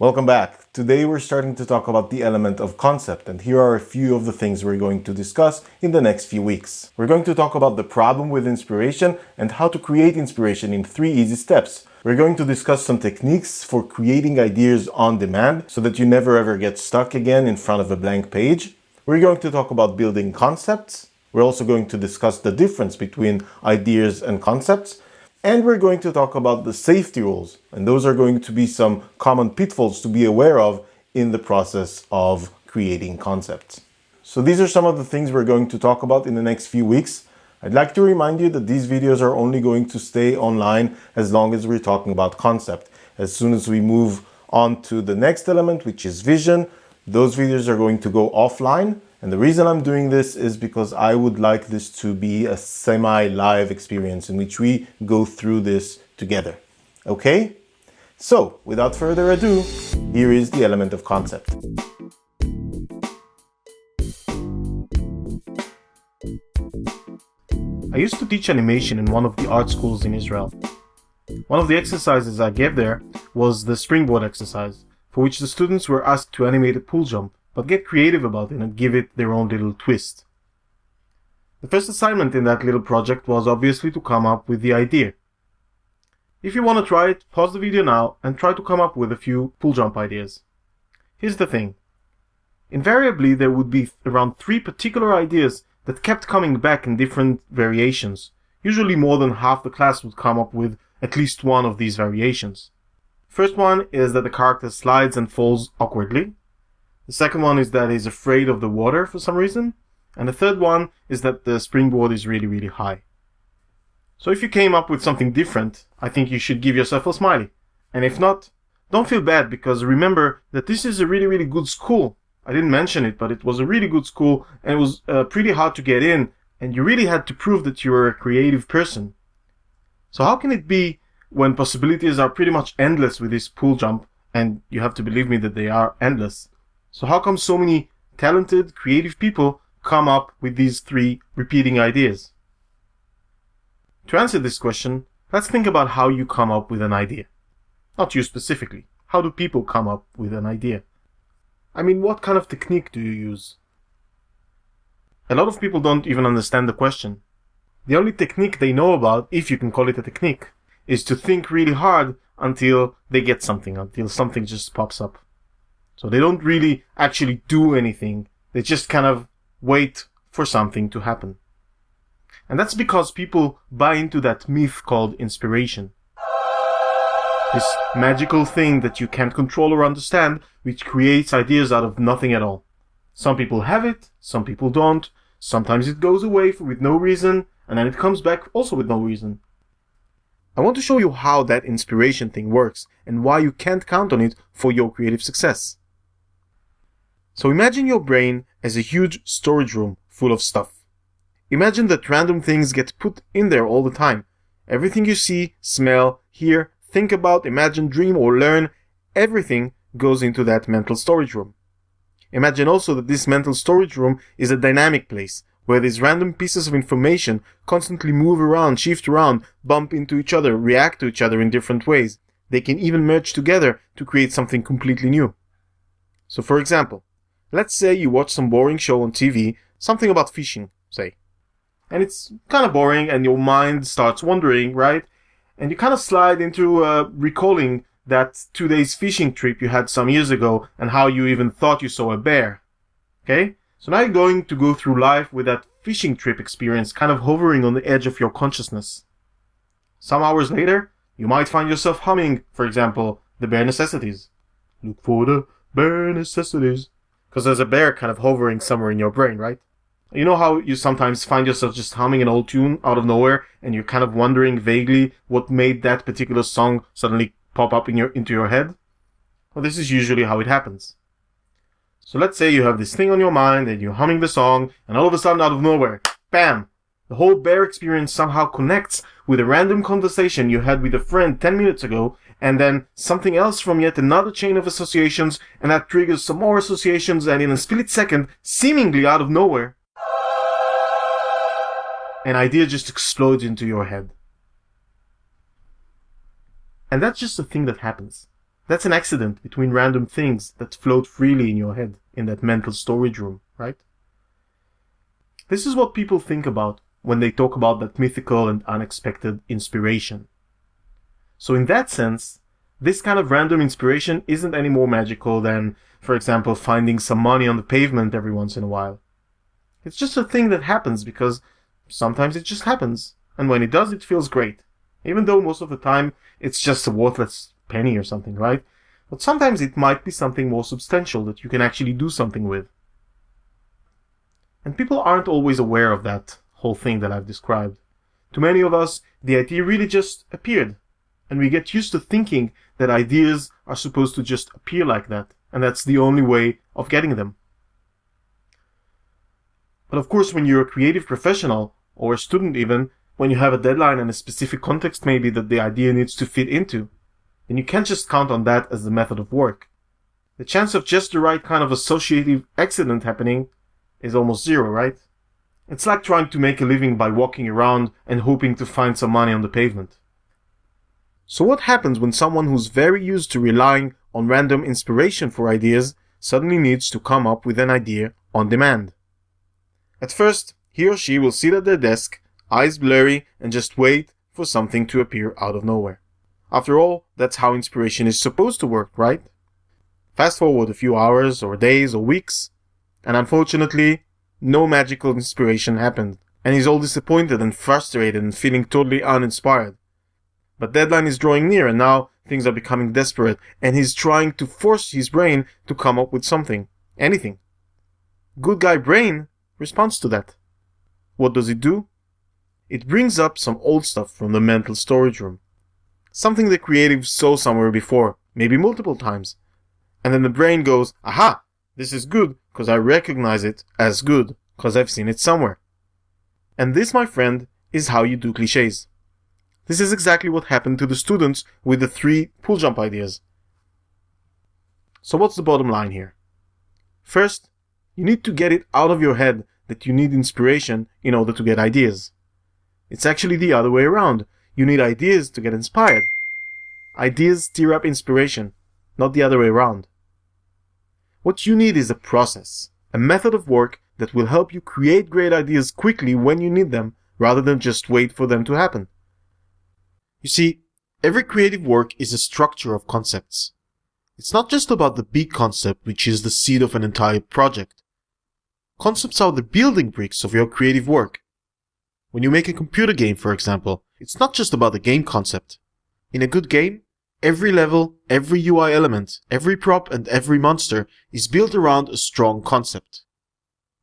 Welcome back. Today we're starting to talk about the element of concept, and here are a few of the things we're going to discuss in the next few weeks. We're going to talk about the problem with inspiration and how to create inspiration in 3 easy steps. We're going to discuss some techniques for creating ideas on demand so that you never ever get stuck again in front of a blank page. We're going to talk about building concepts. We're also going to discuss the difference between ideas and concepts. And we're going to talk about the safety rules, and those are going to be some common pitfalls to be aware of in the process of creating concepts. So these are some of the things we're going to talk about in the next few weeks. I'd like to remind you that these videos are only going to stay online as long as we're talking about concept. As soon as we move on to the next element, which is vision, those videos are going to go offline. And the reason I'm doing this is because I would like this to be a semi-live experience in which we go through this together. Okay? So, without further ado, here is the element of concept. I used to teach animation in one of the art schools in Israel. One of the exercises I gave there was the springboard exercise, for which the students were asked to animate a pool jump, but get creative about it and give it their own little twist. The first assignment in that little project was obviously to come up with the idea. If you want to try it, pause the video now and try to come up with a few pool jump ideas. Here's the thing. Invariably, there would be around 3 particular ideas that kept coming back in different variations. Usually more than half the class would come up with at least one of these variations. First one is that the character slides and falls awkwardly. The second one is that he's afraid of the water for some reason. And the third one is that the springboard is really, really high. So if you came up with something different, I think you should give yourself a smiley. And if not, don't feel bad, because remember that this is a really, really good school. I didn't mention it, but it was a really good school and it was pretty hard to get in. And you really had to prove that you were a creative person. So how can it be when possibilities are pretty much endless with this pool jump? And you have to believe me that they are endless. So how come so many talented, creative people come up with these 3 repeating ideas? To answer this question, let's think about how you come up with an idea. Not you specifically. How do people come up with an idea? I mean, what kind of technique do you use? A lot of people don't even understand the question. The only technique they know about, if you can call it a technique, is to think really hard until they get something, until something just pops up. So they don't really actually do anything. They just kind of wait for something to happen. And that's because people buy into that myth called inspiration. This magical thing that you can't control or understand, which creates ideas out of nothing at all. Some people have it, some people don't. Sometimes it goes away with no reason, and then it comes back also with no reason. I want to show you how that inspiration thing works and why you can't count on it for your creative success. So imagine your brain as a huge storage room full of stuff. Imagine that random things get put in there all the time. Everything you see, smell, hear, think about, imagine, dream, or learn, everything goes into that mental storage room. Imagine also that this mental storage room is a dynamic place, where these random pieces of information constantly move around, shift around, bump into each other, react to each other in different ways. They can even merge together to create something completely new. So for example, let's say you watch some boring show on TV, something about fishing, say. And it's kind of boring and your mind starts wandering, right? And you kind of slide into recalling that 2 days fishing trip you had some years ago and how you even thought you saw a bear. Okay? So now you're going to go through life with that fishing trip experience kind of hovering on the edge of your consciousness. Some hours later, you might find yourself humming, for example, the bare necessities. Look for the bare necessities. Because there's a bear kind of hovering somewhere in your brain, right? You know how you sometimes find yourself just humming an old tune out of nowhere and you're kind of wondering vaguely what made that particular song suddenly pop up into your head? Well, this is usually how it happens. So let's say you have this thing on your mind and you're humming the song and all of a sudden out of nowhere, bam! The whole bear experience somehow connects with a random conversation you had with a friend 10 minutes ago, and then something else from yet another chain of associations, and that triggers some more associations, and in a split second, seemingly out of nowhere, an idea just explodes into your head. And that's just a thing that happens. That's an accident between random things that float freely in your head in that mental storage room, right? This is what people think about when they talk about that mythical and unexpected inspiration. So in that sense, this kind of random inspiration isn't any more magical than, for example, finding some money on the pavement every once in a while. It's just a thing that happens because sometimes it just happens, and when it does, it feels great. Even though most of the time it's just a worthless penny or something, right? But sometimes it might be something more substantial that you can actually do something with. And people aren't always aware of that whole thing that I've described. To many of us, the idea really just appeared. And we get used to thinking that ideas are supposed to just appear like that, and that's the only way of getting them. But of course, when you're a creative professional, or a student even, when you have a deadline and a specific context maybe that the idea needs to fit into, then you can't just count on that as the method of work. The chance of just the right kind of associative accident happening is almost zero, right? It's like trying to make a living by walking around and hoping to find some money on the pavement. So what happens when someone who's very used to relying on random inspiration for ideas suddenly needs to come up with an idea on demand? At first, he or she will sit at their desk, eyes blurry, and just wait for something to appear out of nowhere. After all, that's how inspiration is supposed to work, right? Fast forward a few hours or days or weeks, and unfortunately, no magical inspiration happened, and he's all disappointed and frustrated and feeling totally uninspired. But deadline is drawing near, and now things are becoming desperate, and he's trying to force his brain to come up with something, anything. Good guy brain responds to that. What does it do? It brings up some old stuff from the mental storage room. Something the creative saw somewhere before, maybe multiple times. And then the brain goes, aha, this is good because I recognize it as good because I've seen it somewhere. And this, my friend, is how you do cliches. This is exactly what happened to the students with the 3 pool jump ideas. So what's the bottom line here? First, you need to get it out of your head that you need inspiration in order to get ideas. It's actually the other way around. You need ideas to get inspired. Ideas stir up inspiration, not the other way around. What you need is a process, a method of work that will help you create great ideas quickly when you need them, rather than just wait for them to happen. You see, every creative work is a structure of concepts. It's not just about the big concept, which is the seed of an entire project. Concepts are the building bricks of your creative work. When you make a computer game, for example, it's not just about the game concept. In a good game, every level, every UI element, every prop, and every monster is built around a strong concept.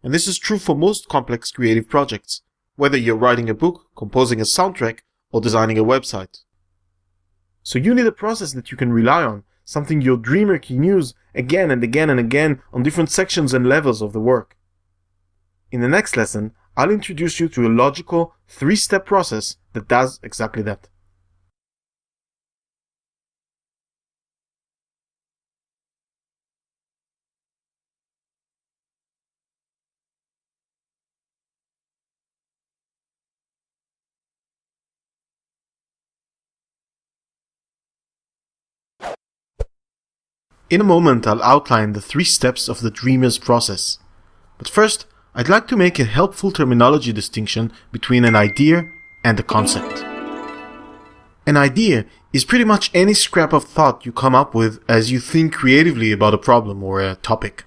And this is true for most complex creative projects, whether you're writing a book, composing a soundtrack, or designing a website. So you need a process that you can rely on, something your dreamer can use again and again and again on different sections and levels of the work. In the next lesson, I'll introduce you to a logical 3-step process that does exactly that. In a moment, I'll outline the 3 steps of the dreamer's process. But first, I'd like to make a helpful terminology distinction between an idea and a concept. An idea is pretty much any scrap of thought you come up with as you think creatively about a problem or a topic.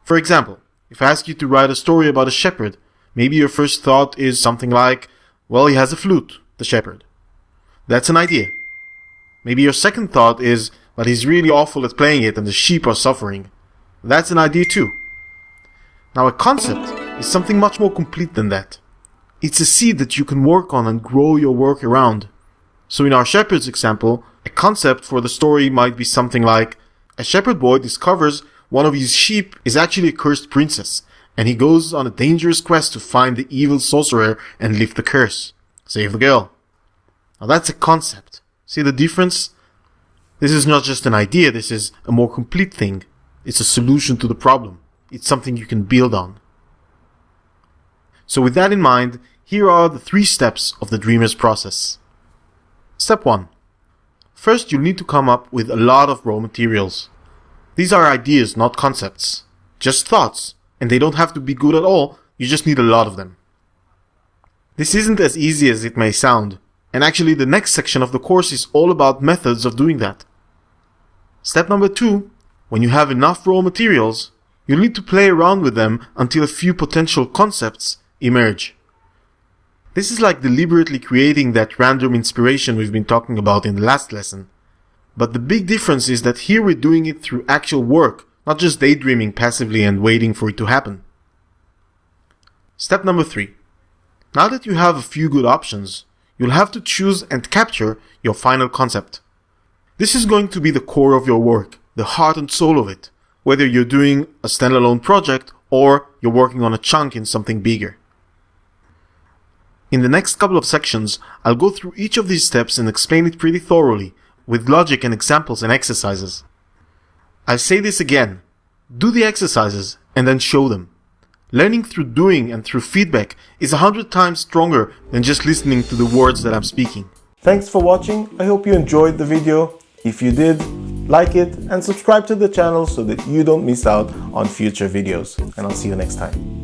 For example, if I ask you to write a story about a shepherd, maybe your first thought is something like, well, he has a flute, the shepherd. That's an idea. Maybe your second thought is, but he's really awful at playing it and the sheep are suffering. That's an idea too. Now a concept is something much more complete than that. It's a seed that you can work on and grow your work around. So in our shepherd's example, a concept for the story might be something like, a shepherd boy discovers one of his sheep is actually a cursed princess, and he goes on a dangerous quest to find the evil sorcerer and lift the curse. Save the girl. Now that's a concept. See the difference? This is not just an idea, this is a more complete thing. It's a solution to the problem. It's something you can build on. So with that in mind, here are the 3 steps of the dreamer's process. Step 1. First, you'll need to come up with a lot of raw materials. These are ideas, not concepts. Just thoughts, and they don't have to be good at all, you just need a lot of them. This isn't as easy as it may sound, and actually the next section of the course is all about methods of doing that. Step number 2, when you have enough raw materials, you'll need to play around with them until a few potential concepts emerge. This is like deliberately creating that random inspiration we've been talking about in the last lesson. But the big difference is that here we're doing it through actual work, not just daydreaming passively and waiting for it to happen. Step number 3. Now that you have a few good options, you'll have to choose and capture your final concept. This is going to be the core of your work, the heart and soul of it, whether you're doing a standalone project or you're working on a chunk in something bigger. In the next couple of sections, I'll go through each of these steps and explain it pretty thoroughly, with logic and examples and exercises. I'll say this again, do the exercises and then show them. Learning through doing and through feedback is 100 times stronger than just listening to the words that I'm speaking. Thanks for watching. I hope you enjoyed the video. If you did, like it and subscribe to the channel so that you don't miss out on future videos. And I'll see you next time.